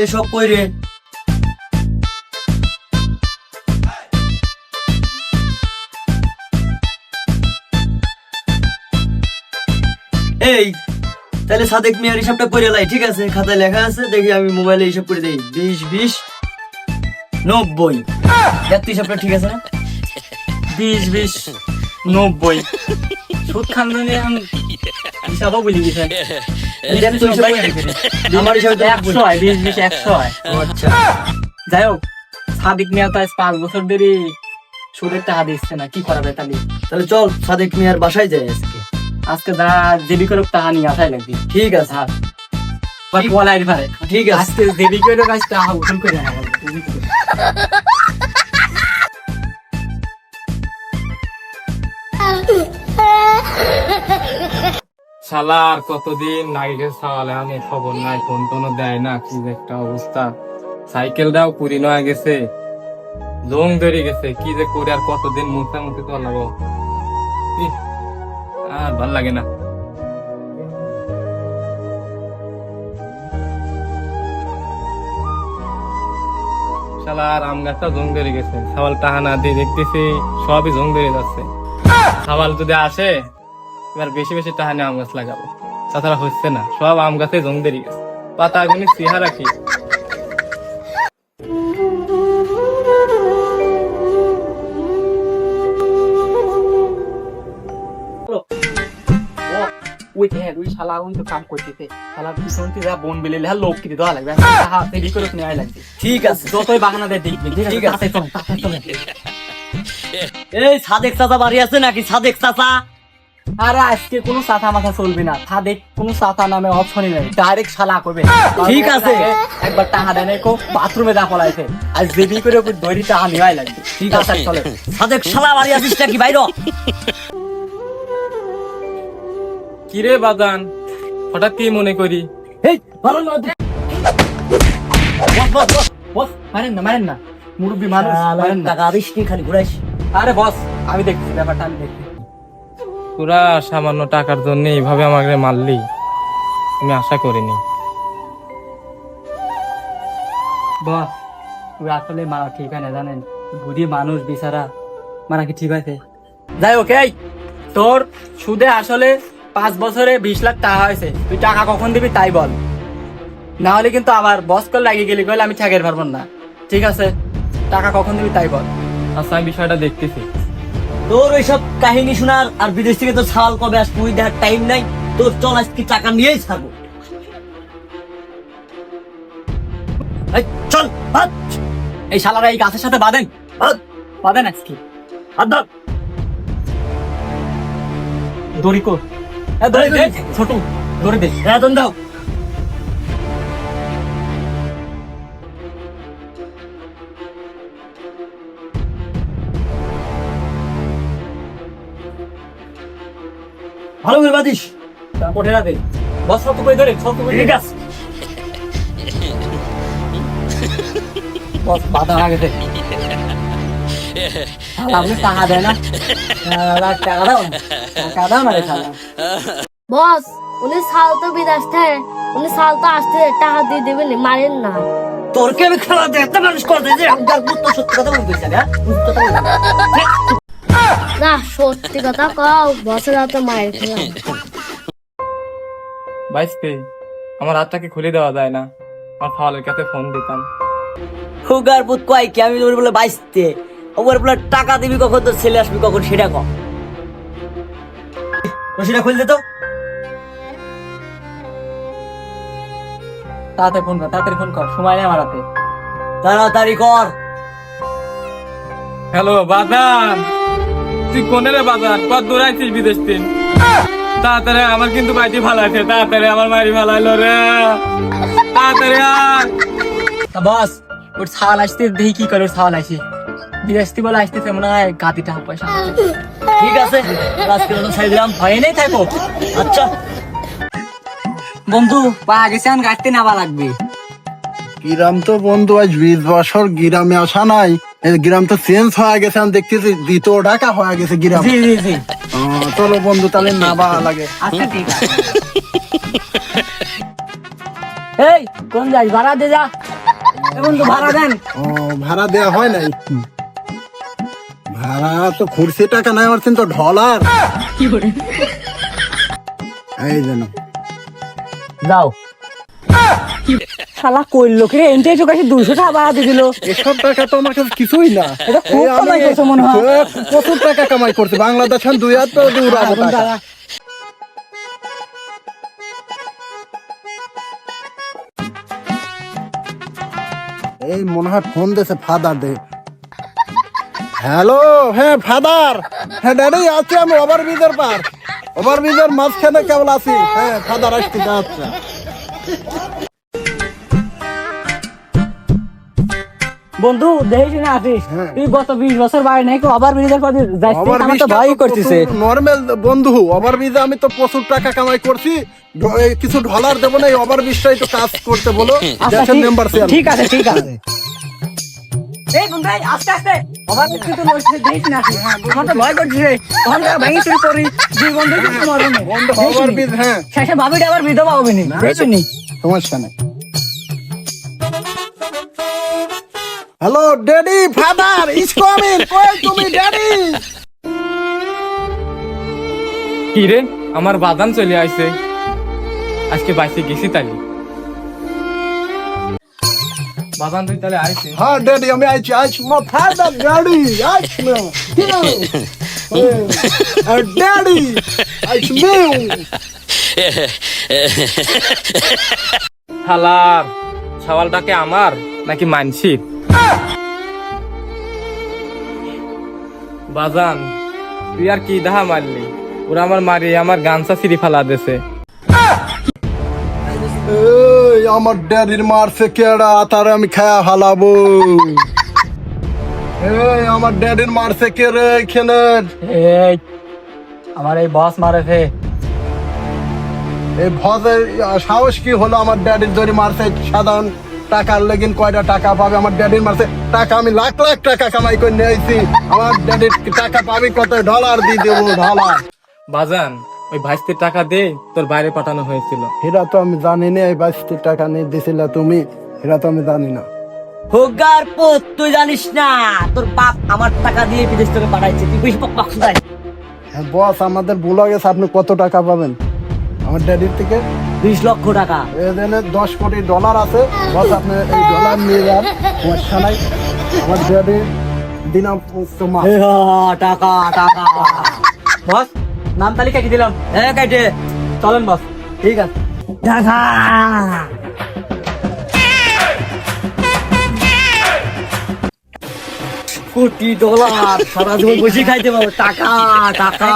এসব কই রে? এই তাহলে সাদেক মিয়ার হিসাবটা করে লাই, ঠিক আছে? খাতায় লেখা আছে, দেখি আমি মোবাইলে হিসাব করে দেই। 20 20 90। দেখ তুই হিসাবটা ঠিক আছে না? 20 20 90 সুদ খান আমি হিসাবও বুঝি গেছে। আমার হিসাবে তো 100 হয়, 20 20 100 হয়। আচ্ছা যাই হোক, সাদিক মিয়া তো আজ 5 বছর ধরে সুদের টাকা দিচ্ছে না, কি করাবে তাহলে? তাহলে চল সাদেক মিয়ার বাসায় যাই আজকে। আজকে যা দেবী করে টাকা নিয়ে আসাই লাগবে। ঠিক আছে বাট বলাই পারে, ঠিক আছে। আজকে দেবী করে কাজ টাকা উঠুন করে না বলবো। শালা আর কতদিন নাইটে সাওয়ালে আমি খবর নাই, ফোন টোনও দেয় না, কি যে একটা অবস্থা। সাইকেল দাও পুরি নয় গেছে, জং ধরে গেছে, কি যে করে আর কতদিন মুখে চলাবো। আর ভাল লাগে না। শালা আর আম গাছটা জং ধরে গেছে, সাওয়াল টাহা না দিয়ে দেখতেছি সবই জং ধরে যাচ্ছে। সাওয়াল যদি আসে এবার বেশি বেশি টাকা নিয়ে আম গাছ লাগাবো, তাছাড়া হচ্ছে না, সব আম গাছে জং ধরে গেছে, পাতা গুলি চেহারা কি। ওই শালা ওই তো কাম করতেছে, শালা পিছন থেকে বোন বেলে লোক কিনে দেওয়া লাগবে, দেরি করে নেওয়া লাগবে। ঠিক আছে, যতই বাহানা দেয় দেখবি। ঠিক আছে, এই সাদেক চাচা বাড়ি আছে নাকি? সাদেক চাচা আরে আজকে কোনো চাথা মাথা চলবে না, সাদেক কোনো চাথা নামে অপশনই নেই, ডাইরেক্ট শালা করবে। ঠিক আছে। একবার টাকা দেয় নাই, বাথরুমে দা পলাইছে, আজ দেরি করে দড়ি টাকা নেওয়াই লাগবে। ঠিক আছে, চলে। সাদেক শালা বাড়ি আছিস নাকি? বাইর হ। কিরে বাদান, হঠাৎ কি মনে করি? এই ভালো না বস বস বস বস। মারেন না মুরব্বী মানুষ, মারেন না। টাকা আদিস কি খালি ঘুরাইস? আরে বস, আমি দেখছি ব্যাপারটা, আমি দেখছি। তোরা সামান্য টাকার জন্য এইভাবে আমাকে মারলি, আমি আশা করিনি। বস তুই আসলে মারা ঠিক হয় না, জানেন? বুড়ি মানুষ বিচারা, মারা কি ঠিক আছে? যাই হোক, এই তোর সুদে আসলে 5 বছরে 20 লাখ টাকা হয়েছে, তুই টাকা কখন দিবি তাই বল, না হলে কিন্তু আমার বস কল লাগিয়ে গেলি কইলে আমি ঠেকের পারবো না, ঠিক আছে? টাকা কখন দিবি তাই বল। আচ্ছা আমি বিষয়টা দেখতেছি। তোর ওইসব কাহিনী শোনার আর বিদেশ থেকে তোর সাল কবে আস তুই দেখার টাইম নাই তোর। চল আজকে টাকা নিয়েই ছাড়বো। এই চল ভাত। এই শালারা এই গাছের সাথে বাঁধেন, বাঁধেন আজকে। হাত ধর। দড়ি কো, দড়ি দে, ছোট দড়ি দে। বেতন দাও। ভালো করে বাদিস। কোঠে না দে বস, সব করে ধরে, সব করে। ঠিক আছে। বস বাধা হয়ে গেছে, আপনি টাকা দেয় না, টাকা দাও না, টাকা দাও না রে শালা। বস উনি সাল তো বিদেশ থেকে, উনি সাল তো আসতে টাকা দিয়ে দেবেন, মারেন না। তোরকে আমি খেলা দেখতে মানুষ করতে যে আমার পুত্র সত্যি কথা বলতেছে না। না সত্যি কথা কও, বসের হাতে মায়ের খেলাম। বাইসতে আমার হাতটাকে খুলে দেওয়া যায় না, আমার খাওয়ালের কাছে ফোন দিতাম। হুগার পুত কয় কি আমি তোর বলে বাইসতে, ওপর বলে টাকা দিবি কখন, তোর ছেলে আসবি কখন সেটা কম। সেটা খুলতে তো তাড়াতাড়ি ফোন কর, তাড়াতাড়ি ফোন কর, সময় নেই আমার হাতে। তাড়াতাড়ি কর। হ্যালো বাদান, তুই কোনে রে বাদান? কত দূর আছিস বিদেশ দিন? তাড়াতাড়ি, আমার কিন্তু বাড়ি ভালো আছে, তাড়াতাড়ি আমার বাড়ি ভালো হলো রে, তাড়াতাড়ি আর। তা বস ওর ছাল আসতে দেখি কি করে, ওর ছাল আসি বিদেশি বলে আসতেছে, মনে হয় গাদি টাকা পয়সা। ঠিক আছে, আজকে তো ছাই দিলাম। হয় নাই থাকো। আচ্ছা বন্ধু পা গেছে, এখন গাড়িতে নামা লাগবে। গ্রাম তো বন্ধু আজ 20 বছর গ্রামে আসা নাই, এই গ্রাম তো চেঞ্জ হয়ে গেছে, আমি দেখতেছি দ্বিতীয় ঢাকা হয়ে গেছে গ্রাম। জি জি জি। চলো বন্ধু তাহলে নাবা লাগে। আচ্ছা ঠিক আছে। এই কোন যাই ভাড়া দে যা। বন্ধু ভাড়া দেন। ও ভাড়া দেয়া হয় নাই? ভাড়া তো খুরসি টাকা নাই, আমার কিন্তু ডলার। এই যেন যাও। শালা কইলো কি রে, এনটাই তো কাছে 200 টাকা ভাড়া দিয়ে দিল। এসব টাকা তো আমার কাছে কিছুই না। এটা খুব এই আমি কামাই করছে মনে হয়। প্রচুর টাকা কামাই করছে বাংলাদেশ, 2 হাত তো উড়াবো টাকা। এই মনে হয় ফোন দিয়েছে ফাদার দে। হ্যালো, হ্যাঁ ফাদার, হ্যাঁ ড্যাডি আছি আমি ওভারব্রিজের পার, ওভারব্রিজের মাঝখানে কেবল আছি। হ্যাঁ ফাদার আসতে যাচ্ছে। বন্ধু দেখিস না আসিস, হ্যাঁ। তুই গত 20 বছর বাইরে নাকি ওভার ব্রিজের পর যাইছিস, আমার তো ভয় করতেছে। নরমাল বন্ধু, ওভারব্রিজে আমি তো প্রচুর টাকা কামাই করছি। কিছু ডলার দেবো না, এই ওভারব্রিজটাই তো কাজ করতে বলো। আচ্ছা, দেশের মেম্বার ঠিক আছে ঠিক আছে। এই বন্ধু এই আস্তে আস্তে ওভার ব্রিজ তো লইছিস, দেখিস না আসিস, আমার তো ভয় করতেছে। তখন ভাঙি চুরি করি, দুই বন্ধু কিন্তু মরবে না। ওভারব্রিজ, হ্যাঁ শেষে ভাবিটা আবার বিধবা হবে না, বুঝছিস নি? সমস্যা নেই। Hello daddy, father is coming. কই তুমি ড্যাডি? কি রে, আমার বাদান চলে আইছে, আজকে বাইসে গেছি তালি। বাদান তুই তাহলে আইছে? হ্যাঁ ড্যাডি আমি আইছি, আইছি মা ফাদার ড্যাডি আইছি না। ড্যাডি আইছি মেউ। হালার সওয়ালটাকে আমার নাকি মানসির? বাজান তুই আর কি দাহা মারলি, ওরা আমার মারি আমার গামছা ছিঁড়ি ফালা দেছে। এই আমার ড্যাডির মারছে কেডা, তারে আমি খায়া হালাবো। এই আমার ড্যাডির মারছে কে রে এখানে? এই আমার এই বস মারেছে। এই ভজের সাহস কি হলো? আমার ড্যাডির ধরে মারছে, সাধারণ টাকার লেগিন কয়টা টাকা পাবে? আমার ড্যাডির মারছে টাকা, আমি লাখ লাখ টাকা কামাই করে নিয়েছি। আমার ড্যাডির টাকা পাবি কত? ডলার দিয়ে দেবো, ডলার। বাজান ওই ভাইস্তির টাকা দে, তোর বাইরে পাঠানো হয়েছিল। এরা তো আমি জানি না, এই 22 টাকা নিয়ে দিছিল তুমি, এরা তো আমি জানি না। হোগার পুত, তুই জানিস না তোর বাপ আমার টাকা দিয়ে বিদেশ থেকে পাঠাইছে, তুই বেশি পক শুধাই। হ্যাঁ বস, আমাদের ভুল হয়ে গেছে। আপনি কত টাকা পাবেন আমার ড্যাডির থেকে? 20 লক্ষ টাকা। এখানে 10 কোটি ডলার আছে বস, আপনি এই ডলার নিয়ে যান, সমস্যা নাই। আমার ড্যাডি দিনাম তোমার টাকা টাকা। বস নাম তালিকা কি দিলাম, হ্যাঁ কাইটে চলেন বস। ঠিক আছে। টাকা $1 কোটি, সারা জীবন বসে খাইতে পারবো। টাকা টাকা।